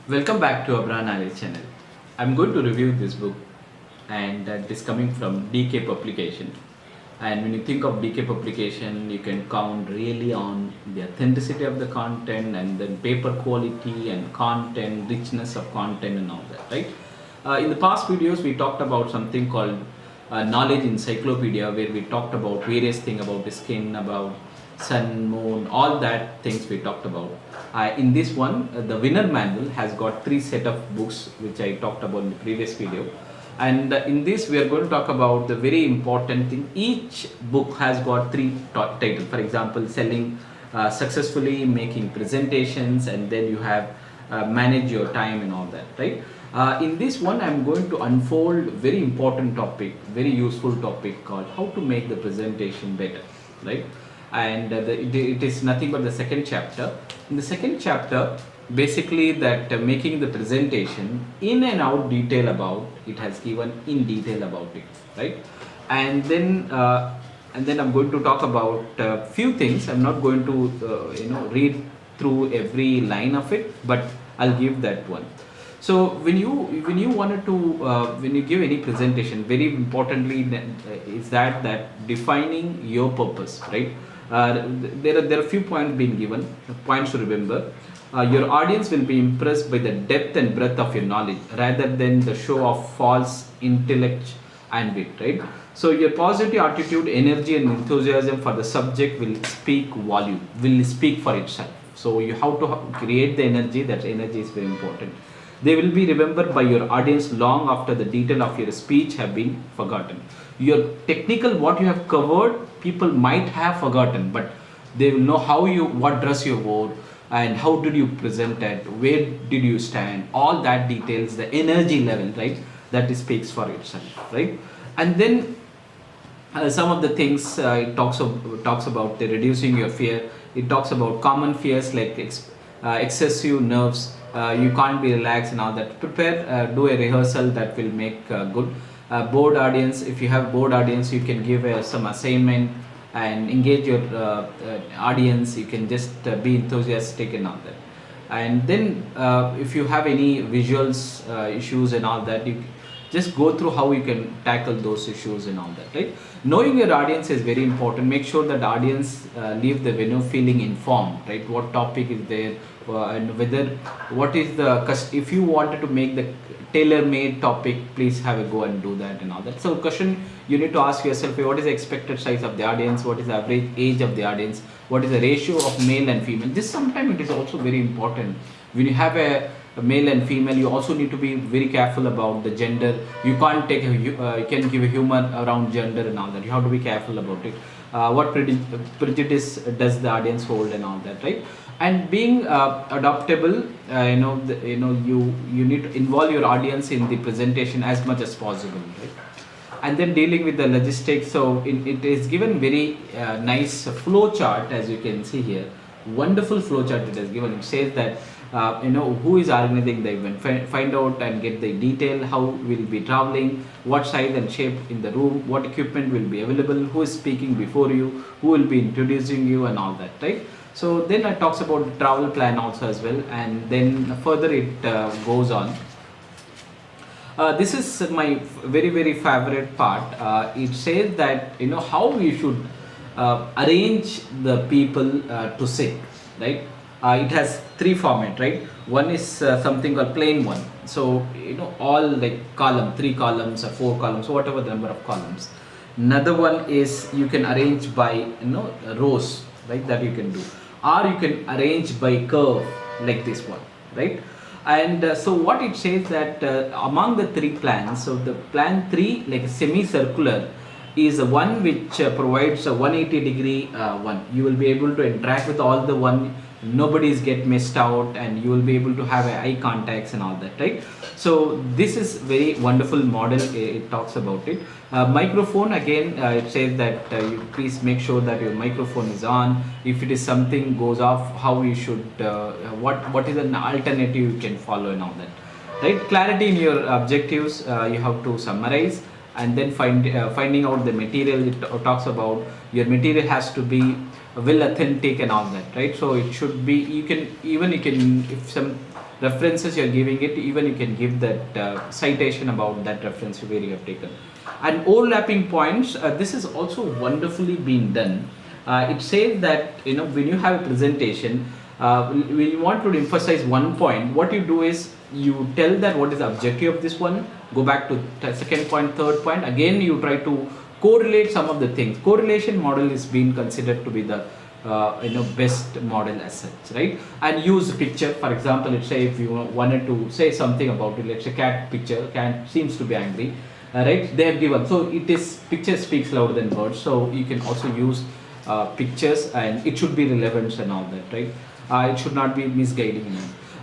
Welcome back to Abrar channel. I'm going to review this book, and it is coming from DK publication. And when you think of DK publication, you can count really on the authenticity of the content and then paper quality and content, richness of content and all that, right? In the past videos, we talked about something called knowledge encyclopedia, where we talked about various things about the skin, about sun, moon, all that things we talked about. In this one, the winner manual has got three set of books which I talked about in the previous video, and in this we are going to talk about the very important thing. Each book has got three titles. For example, selling successfully, making presentations, and then you have manage your time and all that, right? In this one, I'm going to unfold very important topic, very useful topic called how to make the presentation better, right? And it is nothing but the second chapter. In the second chapter, basically that making the presentation in and out detail about it, has given in detail about it, right? And then I'm going to talk about few things. I'm not going to read through every line of it, but I'll give that one. So when you wanted to when you give any presentation, very importantly is that defining your purpose, right? There are few points being given, points to remember. Your audience will be impressed by the depth and breadth of your knowledge rather than the show of false intellect and wit, right? So your positive attitude, energy, and enthusiasm for the subject will speak volume, will speak for itself. So you have to create the energy. That energy is very important. They will be remembered by your audience long after the detail of your speech have been forgotten. Your technical, what you have covered, people might have forgotten, but they will know how you, what dress you wore, and how did you present it, where did you stand, all that details, the energy level, right? That speaks for itself, right? And then some of the things it talks about the reducing your fear. It talks about common fears like excessive nerves. You can't be relaxed and all that. Prepare, do a rehearsal that will make good. Board audience, if you have board audience, you can give some assignment and engage your audience. You can just be enthusiastic and all that. And then if you have any visuals issues and all that, you just go through how you can tackle those issues and all that, right? Knowing your audience is very important. Make sure that the audience leave the venue feeling informed, right? What topic is there, and whether what is the if you wanted to make the tailor-made topic, please have a go and do that and all that. So question you need to ask yourself: what is the expected size of the audience? What is the average age of the audience? What is the ratio of male and female? This sometimes it is also very important. When you have a male and female, you also need to be very careful about the gender. You can't take you can give a humor around gender and all that. You have to be careful about it. What prejudice does the audience hold and all that, right? And being adaptable, you need to involve your audience in the presentation as much as possible, right? And then dealing with the logistics. So it is given very nice flow chart, as you can see here. Wonderful flow chart it is given. It says that who is organizing the event, find out and get the detail, how will be traveling, what size and shape in the room, what equipment will be available, who is speaking before you, who will be introducing you and all that, right? So then it talks about the travel plan also as well, and then further it goes on. This is my very favorite part. It says that how we should arrange the people to sit, right? It has three format, right? One is something called plain one. So all like column, three columns or four columns, whatever the number of columns. Another one is you can arrange by rows, right? That you can do, or you can arrange by curve like this one, right? And so what it says that among the three plans, so the plan 3, like a semicircular, is the one which provides a 180-degree one. You will be able to interact with all the one, nobody's get missed out, and you will be able to have eye contacts and all that, right? So this is very wonderful model. It talks about it. Microphone, again it says that you please make sure that your microphone is on. If it is something goes off, how you should what is an alternative you can follow and all that, right? Clarity in your objectives, you have to summarize, and then finding out the material. It talks about your material has to be well authentic and all that, right? So it should be, you can if some references you're giving it, even you can give that citation about that reference where you have taken. And overlapping points, this is also wonderfully been done. It says that when you have a presentation, when you want to emphasize one point, what you do is you tell that what is the objective of this one, go back to second point, third point, again you try to correlate some of the things. Correlation model is being considered to be the best model as such, right? And use picture. For example, let's say if you wanted to say something about it, let's say cat picture, cat seems to be angry, right? They have given, so it is picture speaks louder than words, so you can also use pictures, and it should be relevant and all that, right? It should not be misguiding.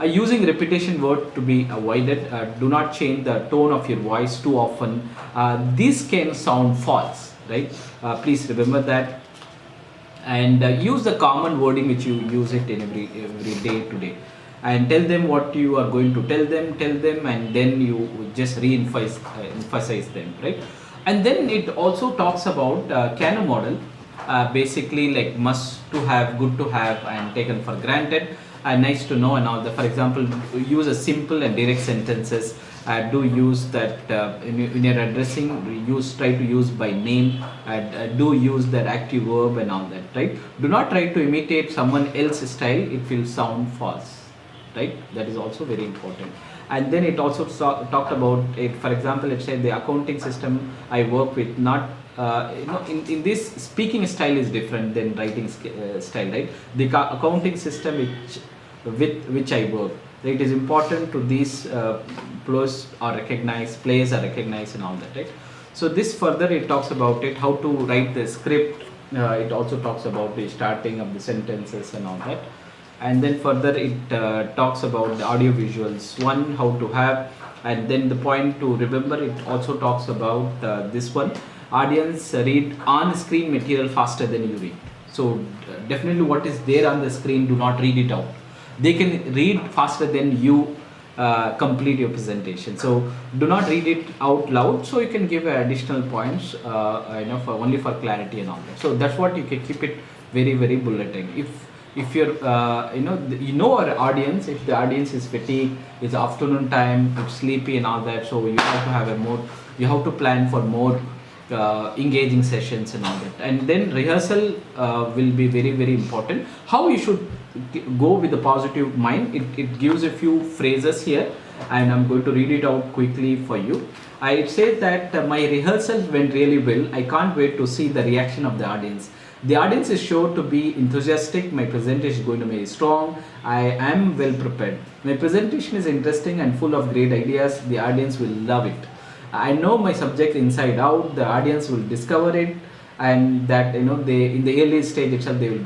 Using repetition word to be avoided. Do not change the tone of your voice too often. This can sound false, right? Please remember that. And use the common wording which you use it in every day to day. And tell them what you are going to tell them, and then you just emphasize them, right? And then it also talks about Canon model, basically like must to have, good to have, and taken for granted, nice to know, and all that. For example, use a simple and direct sentences. Do use that in your addressing, try to use by name, do use that active verb and all that, right? Do not try to imitate someone else's style, it will sound false, right? That is also very important. And then it also talked about it. For example, let's say the accounting system I work with, not in this, speaking style is different than writing style, right? The accounting system with which I work, right? It is important to these players are recognized and all that, right? So this further it talks about it, how to write the script. It also talks about the starting of the sentences and all that. And then further it talks about the audio visuals, one how to have, and then the point to remember, it also talks about this one, audience read on screen material faster than you read. So definitely what is there on the screen, do not read it out. They can read faster than you complete your presentation. So do not read it out loud, so you can give additional points for only for clarity and all that. So that's what you can keep it very bulleting. If you're our audience, if the audience is fatigued, it's afternoon time, it's sleepy and all that, so you have to have you have to plan for more engaging sessions and all that. And then rehearsal will be very important. How you should go with a positive mind, it gives a few phrases here, and I'm going to read it out quickly for you. It says that my rehearsals went really well. I can't wait to see the reaction of the audience. The audience is sure to be enthusiastic. My presentation is going to be strong. I am well prepared. My presentation is interesting and full of great ideas. The audience will love it. I know my subject inside out. The audience will discover it, and that they in the early stage itself they will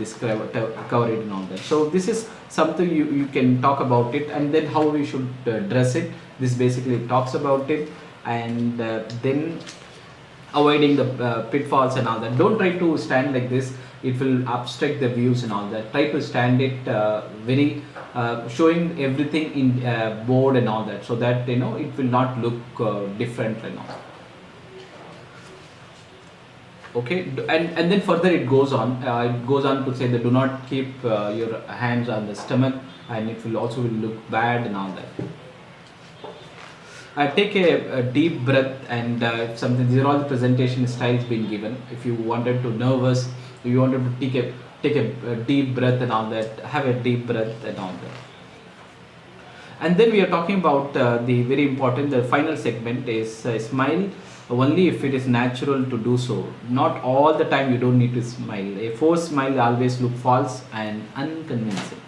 cover it and all that. So this is something you can talk about it. And then how we should dress it. This basically talks about it. And then avoiding the pitfalls and all that. Don't try to stand like this, it will obstruct the views and all that. Try to stand it very showing everything in board and all that, so that it will not look different and all. Okay, and then further it goes on to say that do not keep your hands on the stomach, and it will also look bad and all that. Take a deep breath, and something. These are all the presentation styles being given. If you wanted to nervous, if you wanted to take a deep breath and all that, have a deep breath and all that. And then we are talking about the very important. The final segment is smile only if it is natural to do so. Not all the time. You don't need to smile. A forced smile always look false and unconvincing.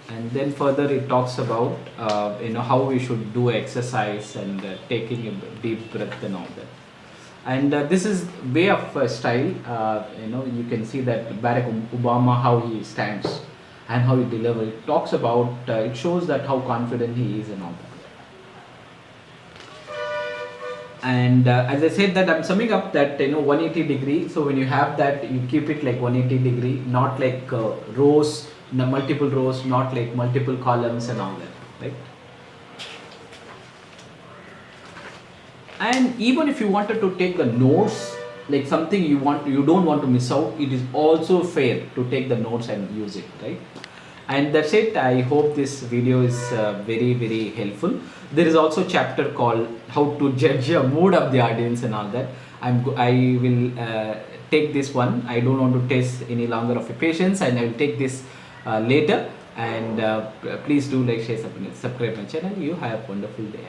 And then further it talks about how we should do exercise, and taking a deep breath and all that. And this is way of style. You can see that Barack Obama, how he stands and how he delivers. It talks about it shows that how confident he is and all that. And as I said that I'm summing up that 180 degree. So when you have that, you keep it like 180 degree, not like rows. Multiple rows, not like multiple columns and all that, right? And even if you wanted to take the notes, like something you don't want to miss out, it is also fair to take the notes and use it, right? And that's it. I hope this video is very helpful. There is also a chapter called how to judge a mood of the audience and all that. I will take this one. I don't want to test any longer of your patience, and I will take this later. And please do like, share, subscribe my channel. You have a wonderful day.